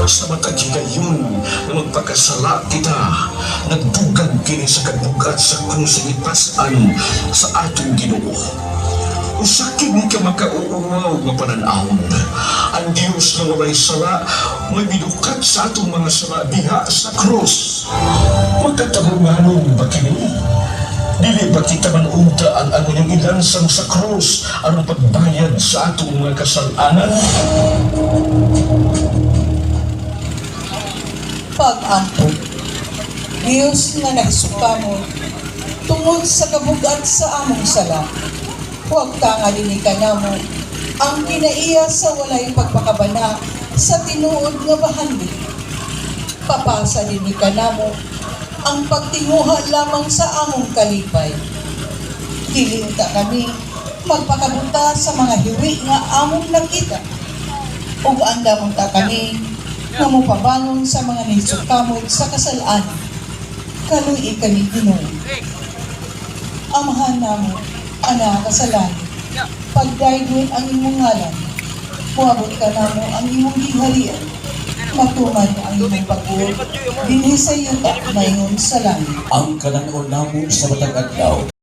sa matag higayon na magpakasala kita, nagdugang kini sa kabugat sa krus ipasan sa atong Ginoo. Usakid ni ka makauuwaw nga pananahon. Ang Diyos na walay sala, may binukat sa atong mga sala diha sa krus. Magkatarunganon ba kini? Dili ba kita manunta ang yung ilansang sa krus ang pagbayad sa atong mga kasalanan? Pag-ampun, Diyos nga nagsukamon tungod sa kabugat sa among sala. Huwag ka nga dinikan namo ang kinaiya sa walay pagpakabana sa tinuod nga bahandi. Papasa dinikan namo ang pagtinguha lamang sa among kalipay. Dilinta kami magpakabuta sa mga hiwi nga among nakita. Ug andamon ta kami nga mopabangon sa mga nisukamod sa kasalaan. Kaluy kami Ginoo. Amahan namo ana kasalan. Pagdayon ang imong ngalan. Muabot ka namo ang imong gingharian. Matuman ang imong pag-uod. Dinhi sa iyo ta mayon sa langit. Ang kanaon namo sa matag adlaw